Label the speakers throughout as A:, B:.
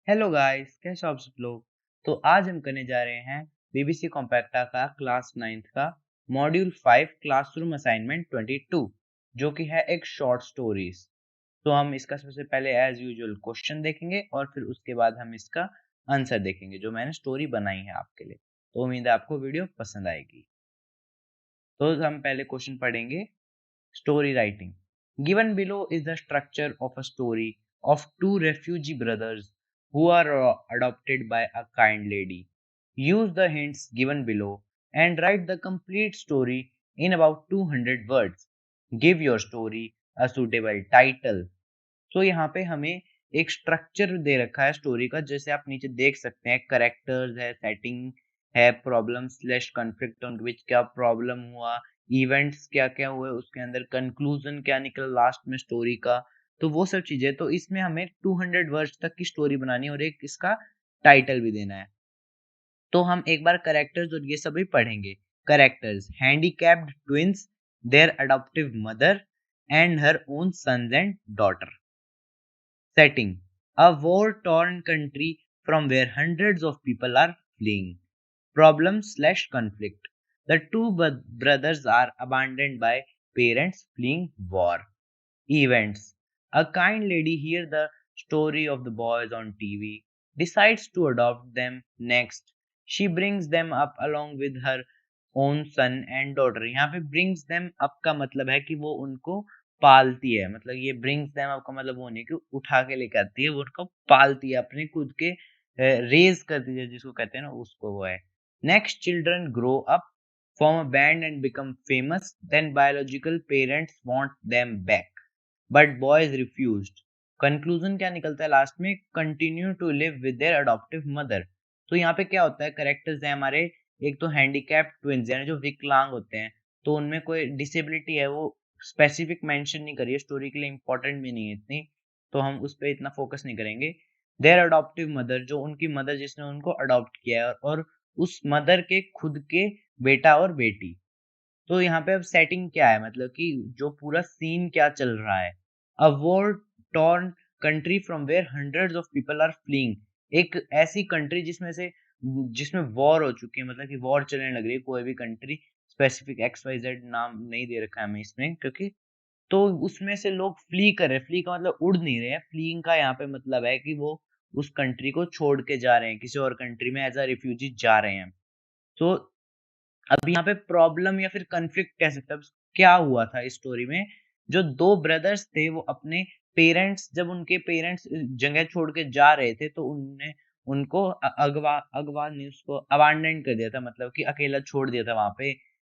A: Hello guys, कैसे हो आप सब लोग। तो आज हम करने जा रहे हैं बीबीसी कॉम्पैक्टा का क्लास 9th का मॉड्यूल 5 क्लासरूम असाइनमेंट 22 जो कि है एक शॉर्ट स्टोरीज। तो हम इसका सबसे पहले एज यूजुअल क्वेश्चन देखेंगे और फिर उसके बाद हम इसका आंसर देखेंगे जो मैंने स्टोरी बनाई है आपके लिए। तो उम्मीद है आपको वीडियो पसंद आएगी। तो हम पहले क्वेश्चन पढ़ेंगे। Story writing. Given below is the structure of a story of two refugee brothers who are adopted by a kind lady. Use the hints given below and write the complete story in about 200 words. Give your story a suitable title. तो यहाँ पे हमें एक structure दे रखा है story का, जैसे आप नीचे देख सकते हैं। करेक्टर्स है, सेटिंग है, problem slash conflict on which क्या प्रॉब्लम हुआ, इवेंट्स क्या क्या हुए उसके अंदर, कंक्लूजन क्या निकला लास्ट में स्टोरी का। तो वो सब चीजें, तो इसमें हमें 200 वर्ड्स तक की स्टोरी बनानी है और एक इसका टाइटल भी देना है। तो हम एक बार करेक्टर्स और ये सभी पढ़ेंगे। Characters: handicapped twins, their adoptive mother and her own sons and daughter. Setting: a war-torn country from where hundreds of people are fleeing. Problem/conflict: the two brothers are abandoned by parents fleeing war. Events: a kind lady hears the story of the boys on TV, decides to adopt them next. She brings them up along with her own son and daughter. यहाँ पे brings them up का मतलब है कि वो उनको पालती है। मतलब ये brings them up का मतलब वो नहीं कि उठा के लेके आती है, वो उनको पालती है, अपने खुद के रेज करती है, जिसको कहते हैं ना, उसको वो है। Next, children grow up, form a band and become famous. Then biological parents want them back, but boys refused. Conclusion क्या निकलता है लास्ट में? Continue to live with their adoptive mother. तो यहाँ पे क्या होता है, करेक्टर्स हैं हमारे। एक तो हैंडीकैप ट्विंस यानी जो विकलांग होते हैं, तो उनमें कोई डिसेबिलिटी है, वो स्पेसिफिक मेंशन नहीं करी है, स्टोरी के लिए इंपॉर्टेंट भी नहीं है इतनी, तो हम उस पर इतना फोकस नहीं करेंगे। देयर अडॉप्टिव मदर, जो उनकी मदर जिसने उनको अडॉप्ट किया है, और उस मदर के खुद के बेटा और बेटी। तो यहाँ पे अब सेटिंग क्या है, मतलब कि जो पूरा सीन क्या चल रहा है। A war torn country from where hundreds of people are fleeing. एक ऐसी कंट्री जिसमें वॉर हो चुकी है, मतलब कि वॉर चलने लग रही है। कोई भी country, specific X Y Z नाम नहीं दे रखा है हमें इसमें, क्योंकि तो उसमें से लोग फ्ली कर रहे हैं। फ्ली का मतलब उड़ नहीं रहे हैं, फ्लीइंग का यहाँ पे मतलब है कि वो उस कंट्री को छोड़ के जा रहे हैं, किसी और कंट्री में एज अ रिफ्यूजी जा रहे हैं। तो अब यहाँ पे प्रॉब्लम या फिर कन्फ्लिक्ट कह सकते हैं। क्या हुआ था इस स्टोरी में? जो दो ब्रदर्स थे वो अपने पेरेंट्स, जब उनके पेरेंट्स जगह छोड़ के जा रहे थे, तो उनने उनको अगवा अगवा नहीं, उसको अबांडन कर दिया था, मतलब कि अकेला छोड़ दिया था वहां पे।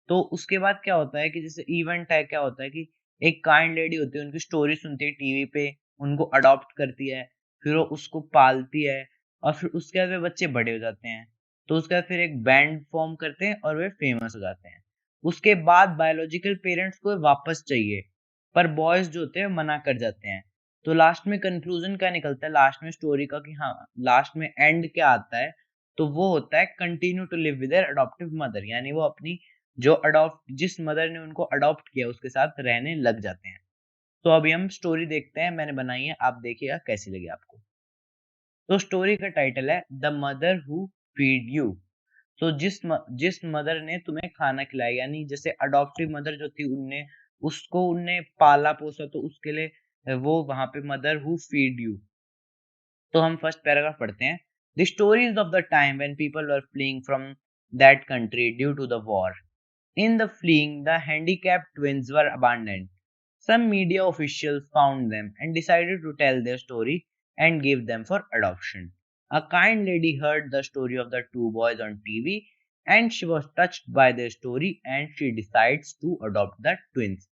A: तो उसके बाद क्या होता है कि जैसे इवेंट है, क्या होता है कि एक काइंड लेडी होती है, उनकी स्टोरी सुनती है टीवी पे, उनको अडॉप्ट करती है, फिर वो उसको पालती है, और फिर उसके बाद वे बच्चे बड़े हो जाते हैं। तो उसके बाद फिर एक बैंड फॉर्म करते हैं और वे फेमस हो जाते हैं। उसके बाद बायोलॉजिकल पेरेंट्स को वापस चाहिए, पर बॉयज जो होते हैं मना कर जाते हैं। तो लास्ट में कंक्लूजन क्या निकलता है लास्ट में स्टोरी का, कि हाँ लास्ट में एंड क्या आता है? तो वो होता है continue to live with their adoptive mother, यानी वो अपनी जो अडॉप्ट जिस मदर ने उनको अडॉप्ट किया उसके साथ रहने लग जाते हैं। तो अभी हम स्टोरी देखते हैं, मैंने बनाई है, आप देखिएगा कैसी लगी आपको। तो स्टोरी का टाइटल है the mother who feed you. तो जिस मदर ने तुम्हें खाना खिलाया, यानी जैसे अडॉप्टिव मदर जो थी, उनने पाला पोसा, तो उसके लिए वो वहां पे मदर हु फीड यू। तो हम फर्स्ट पैराग्राफ पढ़ते हैं। The stories of the time when people were fleeing from that country due to the war. In the fleeing, the handicapped twins were abandoned. Some media officials found them and decided to tell their story and give them for adoption. A kind lady heard the story of the two boys on TV and she was touched by their story and she decides to adopt the twins.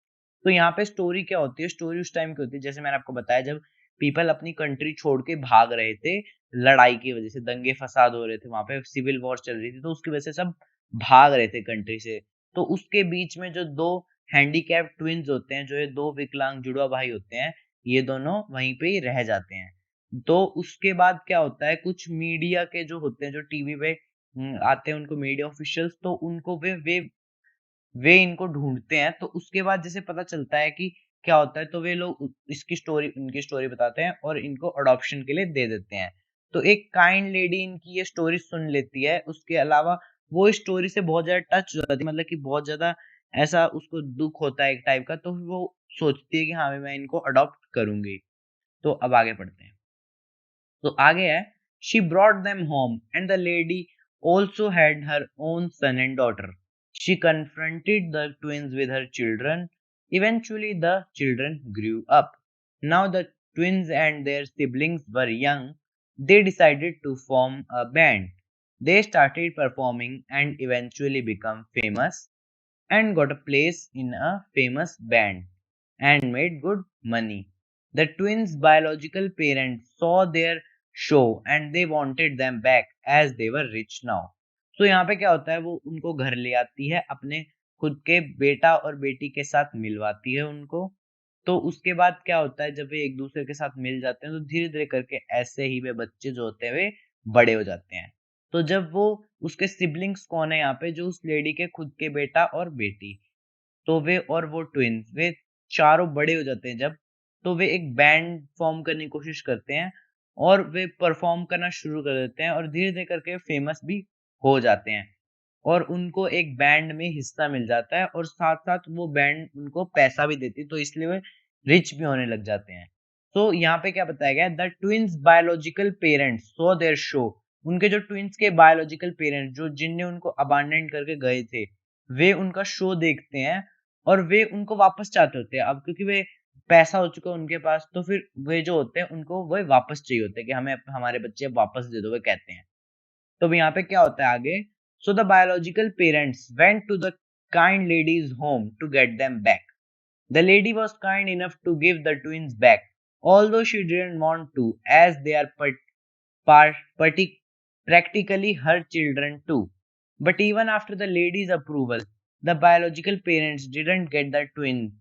A: तो यहाँ पे story क्या होती है? Story उस time की होती है, जैसे मैंने आपको बताया, जब पीपल अपनी कंट्री छोड़ के भाग रहे थे, लड़ाई की वजह से दंगे फसाद हो रहे थे, वहां पे सिविल वॉर चल रही थी, तो उसकी वजह से सब भाग रहे थे कंट्री से। तो उसके बीच में जो दो हैंडीकैप ट्विंस होते हैं, जो ये दो विकलांग जुड़वा भाई होते हैं, ये दोनों वहीं पे ही रह जाते हैं। तो उसके बाद क्या होता है, कुछ मीडिया के जो होते हैं, जो टीवी पे आते हैं, उनको मीडिया ऑफिशियल्स, तो उनको वे इनको ढूंढते हैं। तो उसके बाद जैसे पता चलता है कि क्या होता है, तो वे लोग इसकी स्टोरी, उनकी स्टोरी बताते हैं और इनको अडॉप्शन के लिए दे देते हैं। तो एक काइंड लेडी इनकी ये स्टोरी सुन लेती है, उसके अलावा वो इस स्टोरी से बहुत ज्यादा टच हो जाती है, मतलब कि बहुत ज्यादा ऐसा उसको दुख होता है एक टाइप का, तो फिर वो सोचती है कि हाँ मैं इनको अडॉप्ट करूंगी। तो अब आगे पढ़ते हैं। तो आगे है, she brought them home and the lady also had her own son and daughter. She confronted the twins with her children. Eventually the children grew up. Now the twins and their siblings were young. They decided to form a band. They started performing and eventually become famous and got a place in a famous band and made good money. The twins' biological parents saw their show and they wanted them back as they were rich now. तो यहाँ पे क्या होता है, वो उनको घर ले आती है, अपने खुद के बेटा और बेटी के साथ मिलवाती है उनको। तो उसके बाद क्या होता है, जब वे एक दूसरे के साथ मिल जाते हैं तो धीरे धीरे करके ऐसे ही वे बच्चे जो होते हैं वे बड़े हो जाते हैं। तो जब वो उसके सिबलिंग्स कौन है यहाँ पे, जो उस लेडी के खुद के बेटा और बेटी, तो वे और वो ट्विन्स वे चारों बड़े हो जाते हैं जब, तो वे एक बैंड फॉर्म करने की कोशिश करते हैं और वे परफॉर्म करना शुरू कर देते हैं और धीरे धीरे करके फेमस भी हो जाते हैं और उनको एक बैंड में हिस्सा मिल जाता है और साथ साथ वो बैंड उनको पैसा भी देती है, तो इसलिए वे रिच भी होने लग जाते हैं। तो यहाँ पे क्या बताया गया, the twins biological parents so their show. उनके जो ट्विंस के बायोलॉजिकल पेरेंट्स जो जिनने उनको अबांडन करके गए थे, वे उनका शो देखते हैं और वे उनको वापस चाहते होते हैं। अब क्योंकि वे पैसा हो चुका है उनके पास, तो फिर वे जो होते हैं उनको वो वापस चाहिए होते हैं कि हमें हमारे बच्चे वापस दे दो, वे कहते हैं। तो यहाँ पे क्या होता है आगे, so the biological parents went to the kind ladies home to get them back. The lady was kind enough to give the twins back, although she didn't want to, as they are practically her children too. But even after the lady's approval, the biological parents didn't get the twins,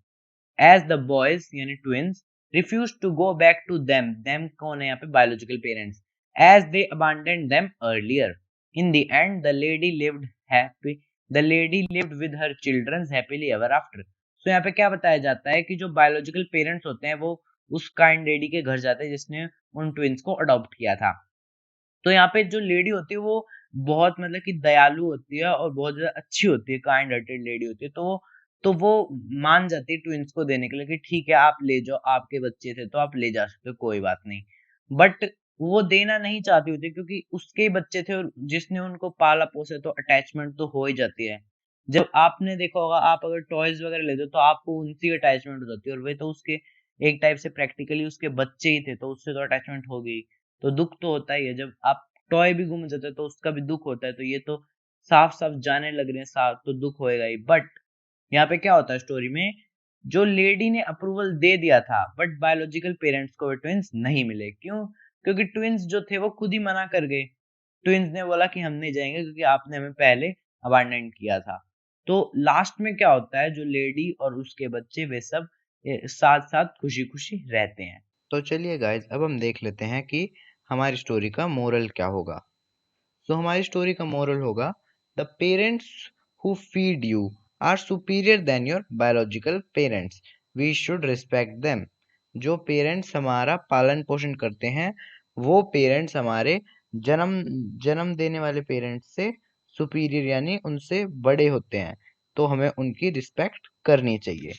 A: as the boys, yani twins, refused to go back to them. Them कौन है यहाँ पे, biological parents, as they abandoned them earlier. In the end, the lady lived happy. The lady lived with her children happily ever after. So यहाँ पे क्या बताया जाता है कि जो बायोलॉजिकल पेरेंट्स होते हैं वो उस काइंड लेडी के घर जाते हैं जिसने उन ट्विंस को अडॉप्ट किया था। तो यहाँ पे जो लेडी होती है वो बहुत मतलब कि दयालु होती है और बहुत ज्यादा अच्छी होती है, काइंड हार्टेड लेडी होती है। तो वो मान जाती है ट्विंस को देने के लिए कि ठीक है आप ले जाओ, आपके बच्चे थे तो आप ले जा सकते हो, कोई बात नहीं। बट वो देना नहीं चाहती होती क्योंकि उसके बच्चे थे और जिसने उनको पाला पोसा, तो अटैचमेंट तो हो ही जाती है। जब आपने देखा होगा, आप अगर टॉयज वगैरह लेते हो तो आपको उनसी अटैचमेंट हो जाती है, और वे तो उसके एक टाइप से प्रैक्टिकली उसके बच्चे ही थे, तो उससे तो अटैचमेंट हो गई। तो दुख तो होता ही है, जब आप टॉय भी गुम जाता है तो उसका भी दुख होता है, तो ये तो साफ साफ जाने लग रहे हैं साथ, तो दुख होएगा ही। बट यहाँ पे क्या होता है स्टोरी में, जो लेडी ने अप्रूवल दे दिया था बट बायोलॉजिकल पेरेंट्स को ट्विंस नहीं मिले। क्यों? क्योंकि ट्विंस जो थे वो खुद ही मना कर गए। ट्विंस ने बोला कि हम नहीं जाएंगे क्योंकि आपने हमें पहले अबांडन किया था। तो लास्ट में क्या होता है, जो लेडी और उसके बच्चे वे सब साथ साथ खुशी खुशी रहते हैं। तो चलिए गाइज, अब हम देख लेते हैं कि हमारी स्टोरी का मोरल क्या होगा। सो हमारी स्टोरी का मोरल होगा, the parents who feed you are superior than your biological parents, we should respect them. जो पेरेंट्स हमारा पालन पोषण करते हैं वो पेरेंट्स हमारे जन्म जन्म देने वाले पेरेंट्स से सुपीरियर यानी उनसे बड़े होते हैं, तो हमें उनकी रिस्पेक्ट करनी चाहिए।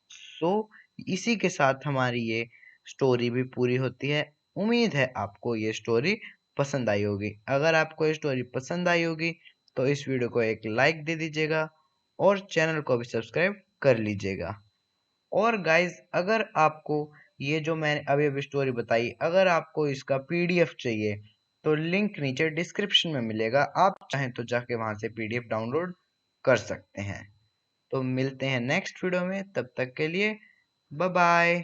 A: सो इसी के साथ हमारी ये स्टोरी भी पूरी होती है। उम्मीद है आपको ये स्टोरी पसंद आई होगी। अगर आपको ये स्टोरी पसंद आई होगी तो इस वीडियो को एक लाइक दे दीजिएगा और चैनल को भी सब्सक्राइब कर लीजिएगा। और गाइज, अगर आपको ये जो मैंने अभी अभी स्टोरी बताई, अगर आपको इसका पीडीएफ चाहिए तो लिंक नीचे डिस्क्रिप्शन में मिलेगा, आप चाहें तो जाके वहां से पीडीएफ डाउनलोड कर सकते हैं। तो मिलते हैं नेक्स्ट वीडियो में, तब तक के लिए बाय बाय।